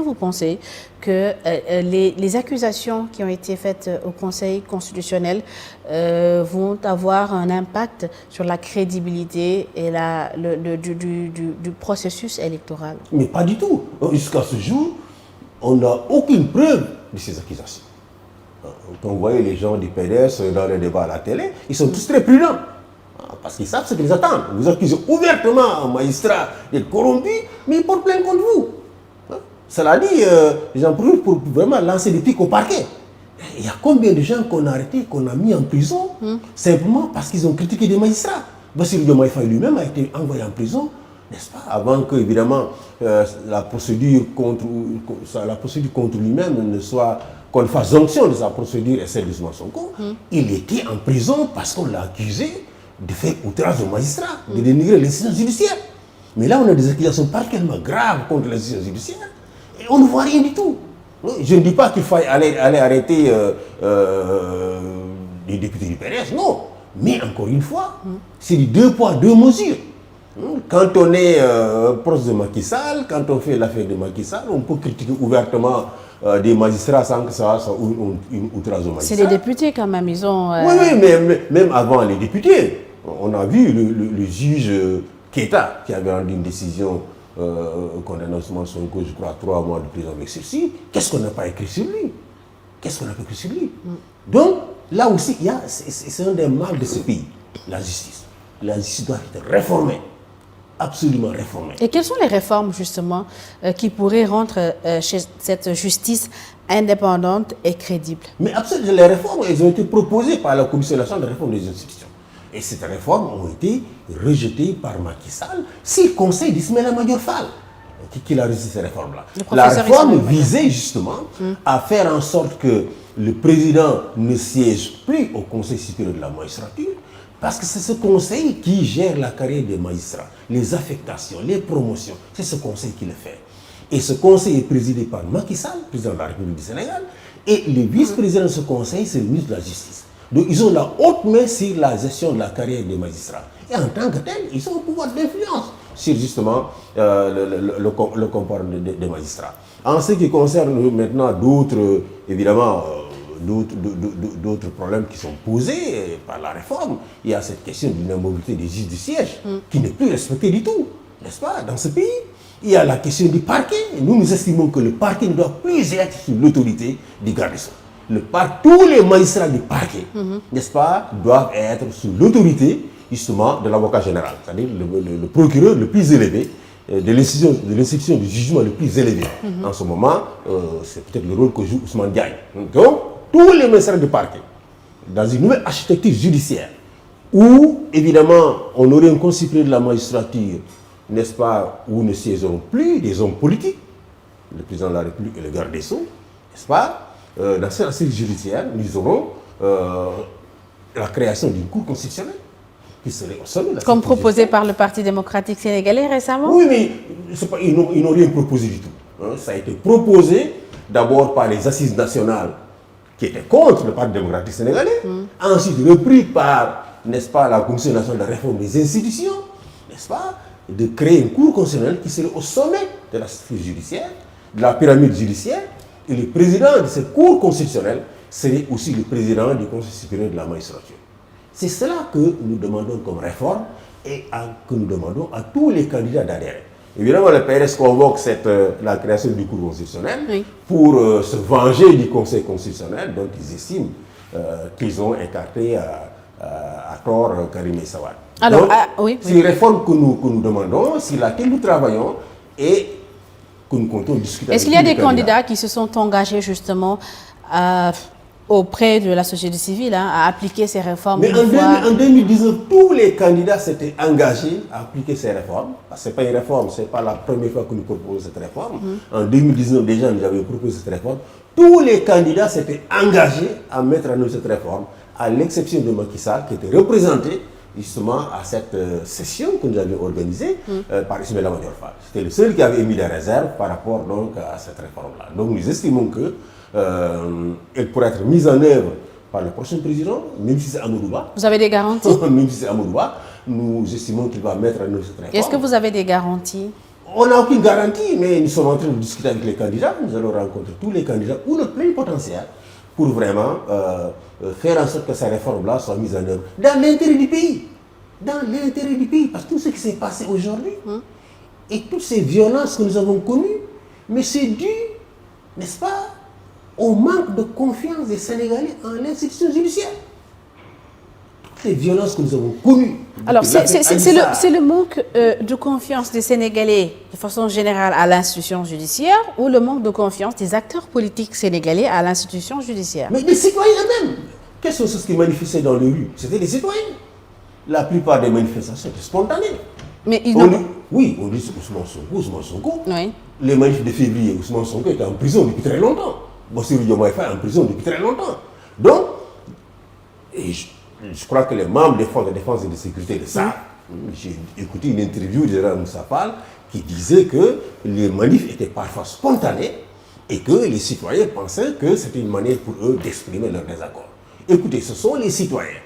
vous pensez que les accusations qui ont été faites au Conseil constitutionnel vont avoir un impact sur la crédibilité et du processus électoral? Mais pas du tout. Jusqu'à ce jour, on n'a aucune preuve de ces accusations. Quand vous voyez les gens du PDS dans les débats à la télé, ils sont tous très prudents. Parce qu'ils savent ce qu'ils attendent. Vous accusez ouvertement un magistrat d'être corrompu, mais il porte plainte contre vous. Cela dit, j'en profite pour vraiment lancer des pics au parquet. Il y a combien de gens qu'on a arrêtés, qu'on a mis en prison, simplement parce qu'ils ont critiqué des magistrats. Bassirou Diomaye Faye lui-même a été envoyé en prison, n'est-ce pas, avant que, évidemment, la procédure contre lui-même ne soit, qu'on fasse jonction de sa procédure et celle de Ousmane Sonko. Il était en prison parce qu'on l'a accusé de faire outrage aux magistrats, de dénigrer l'institution judiciaire. Mais là, on a des accusations particulièrement graves contre l'institution judiciaire et on ne voit rien du tout. Je ne dis pas qu'il faille aller arrêter les députés du PDS, non. Mais encore une fois, c'est du deux poids, deux mesures. Quand on est proche de Macky Sall, quand on fait l'affaire de Macky Sall, on peut critiquer ouvertement des magistrats sans que ça soit une outrage aux magistrats. C'est les députés quand même, ils ont... Oui, mais même avant les députés, on a vu le juge Keita qui avait rendu une décision condamnant Ousmane Sonko, je crois, 3 mois de prison avec sursis. Qu'est-ce qu'on n'a pas écrit sur lui? Donc, là aussi, c'est un des mal de ce pays, la justice. La justice doit être réformée, absolument réformée. Et quelles sont les réformes, justement, qui pourraient rendre cette justice indépendante et crédible? Mais absolument, les réformes, elles ont été proposées par la Commission nationale de réforme des institutions. Et ces réformes ont été rejetées par Macky Sall, si le conseil d'Ismaïla Madior Fall, qui a rejeté ces réformes-là. La réforme visait justement à faire en sorte que le président ne siège plus au Conseil supérieur de la magistrature, parce que c'est ce conseil qui gère la carrière des magistrats, les affectations, les promotions. C'est ce conseil qui le fait. Et ce conseil est présidé par Macky Sall, président de la République du Sénégal, et le vice-président de ce conseil, c'est le ministre de la Justice. Donc ils ont la haute main sur la gestion de la carrière des magistrats. Et en tant que tel, ils ont un pouvoir d'influence sur justement le comportement des magistrats. En ce qui concerne maintenant d'autres, évidemment, d'autres problèmes qui sont posés par la réforme, il y a cette question de l'immobilité des juges du siège qui n'est plus respectée du tout, n'est-ce pas, dans ce pays. Il y a la question du parquet. Nous estimons que le parquet ne doit plus être sous l'autorité du garde des Sceaux. Tous les magistrats du parquet, n'est-ce pas, doivent être sous l'autorité justement de l'avocat général, c'est-à-dire le procureur le plus élevé, de l'institution du jugement le plus élevé. En ce moment, c'est peut-être le rôle que joue Ousmane Diagne. Donc, tous les magistrats du parquet, dans une nouvelle architecture judiciaire, où évidemment on aurait un conseil supérieur de la magistrature, n'est-ce pas, où ne siégeront plus des hommes politiques, le président de la République et le garde des Sceaux, n'est-ce pas. Dans cette architecture judiciaire, nous aurons la création d'une cour constitutionnelle qui serait au sommet de la comme proposé par le Parti démocratique sénégalais récemment. Oui, mais ils n'ont rien proposé du tout. Ça a été proposé d'abord par les assises nationales qui étaient contre le Parti démocratique sénégalais, ensuite repris par, n'est-ce pas, la Commission nationale de réforme des institutions, n'est-ce pas, de créer une cour constitutionnelle qui serait au sommet de la structure judiciaire, de la pyramide judiciaire, et le président de cette cour constitutionnelle serait aussi le président du Conseil supérieur de la magistrature. C'est cela que nous demandons comme réforme et que nous demandons à tous les candidats d'adhérer. Évidemment, le PRS convoque la création du cour constitutionnel pour se venger du Conseil constitutionnel dont ils estiment qu'ils ont écarté à tort Karim Meïssa Wade. Alors, c'est une réforme que nous demandons, sur laquelle nous travaillons et que nous comptons discuter. Est-ce qu'il y a des candidats qui se sont engagés justement auprès de la société civile à appliquer ces réformes? Mais en 2019, tous les candidats s'étaient engagés à appliquer ces réformes. Ce n'est pas une réforme, ce n'est pas la première fois que nous proposons cette réforme. En 2019, déjà, nous avions proposé cette réforme. Tous les candidats s'étaient engagés à mettre en œuvre cette réforme, à l'exception de Macky Sall, qui était représenté justement à cette session que nous avions organisée par Ismaïla Madior Fall. C'était le seul qui avait émis des réserves par rapport donc à cette réforme-là. Donc nous estimons qu'elle pourrait être mise en œuvre par le prochain président, même si c'est Amadou Ba. Vous avez des garanties? Même si c'est Amadou Ba, nous estimons qu'il va mettre en œuvre cette réforme. Est-ce que vous avez des garanties? On n'a aucune garantie, mais nous sommes en train de discuter avec les candidats. Nous allons rencontrer tous les candidats ou le plein potentiel pour vraiment faire en sorte que ces réformes-là soient mises en œuvre dans l'intérêt du pays. Dans l'intérêt du pays. Parce que tout ce qui s'est passé aujourd'hui et toutes ces violences que nous avons connues, mais c'est dû, n'est-ce pas, au manque de confiance des Sénégalais en l'institution judiciaire. Toutes les violences que nous avons connues. Alors, c'est le manque de confiance des Sénégalais de façon générale à l'institution judiciaire ou le manque de confiance des acteurs politiques sénégalais à l'institution judiciaire? Mais les citoyens eux-mêmes. Quelles sont ceux qui manifestaient dans les rues? C'était les citoyens. La plupart des manifestations étaient spontanées. Mais ils oui, on dit Ousmane Sonko. Oui. Les manifs de février, Ousmane Sonko était en prison depuis très longtemps. Bassirou Diomaye Faye en prison depuis très longtemps. Donc, je crois que les membres des forces de défense et de sécurité le savent. J'ai écouté une interview de Général Moussa Fall qui disait que les manifs étaient parfois spontanés et que les citoyens pensaient que c'était une manière pour eux d'exprimer leur désaccord. Écoutez, ce sont les citoyens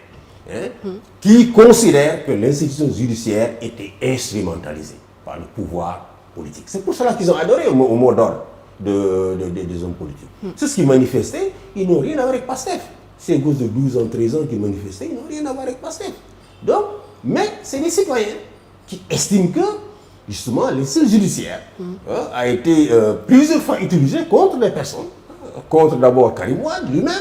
qui considèrent que l'institution judiciaire était instrumentalisée par le pouvoir politique. C'est pour cela qu'ils ont adoré au mot d'ordre des hommes politiques. C'est ce qui manifestaient, ils n'ont rien à voir avec PASTEF. Ces gosses de 12 ans, 13 ans qui manifestaient, ils n'ont rien à voir avec PASTEF. Donc, mais c'est les citoyens qui estiment que, justement, l'institution judiciaire a été plusieurs fois utilisée contre des personnes, contre d'abord Karim Wade lui-même,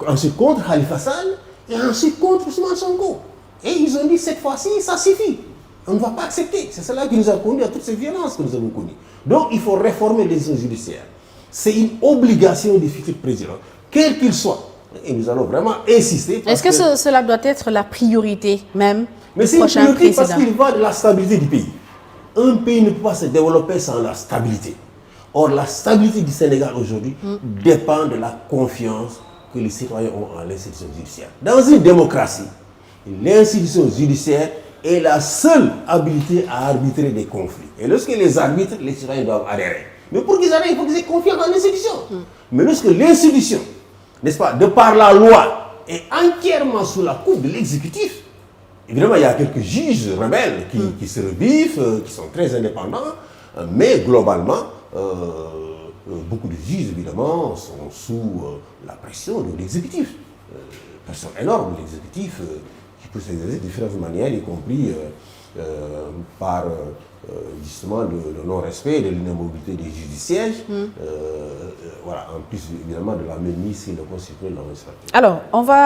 ensuite contre Khalifa Sall, et ensuite contre Ousmane Sonko. Et ils ont dit, cette fois-ci, ça suffit. On ne va pas accepter. C'est cela qui nous a conduit à toutes ces violences que nous avons connues. Donc, il faut réformer l'institution judiciaire. C'est une obligation du futur président, quel qu'il soit. Et nous allons vraiment insister. Est-ce que cela doit être la priorité même mais c'est une priorité parce qu'il va de la stabilité du pays. Un pays ne peut pas se développer sans la stabilité. Or, la stabilité du Sénégal aujourd'hui dépend de la confiance que les citoyens ont en l'institution judiciaire. Dans une démocratie, l'institution judiciaire est la seule habilité à arbitrer des conflits. Et lorsque les arbitres, les citoyens doivent adhérer. Mais pour qu'ils adhèrent, il faut qu'ils aient confiance dans l'institution. Mais lorsque l'institution, n'est-ce pas, de par la loi, est entièrement sous la coupe de l'exécutif, évidemment, il y a quelques juges rebelles qui se rebiffent, qui sont très indépendants, mais globalement, beaucoup de juges, évidemment, sont sous la pression de l'exécutif. Pression énorme de l'exécutif qui peut s'exercer de différentes manières, y compris par justement le non-respect de l'inamobilité des juges du siège. Voilà, en plus, évidemment, de la mainmise et le constitutionnel dans le statut. Alors, on va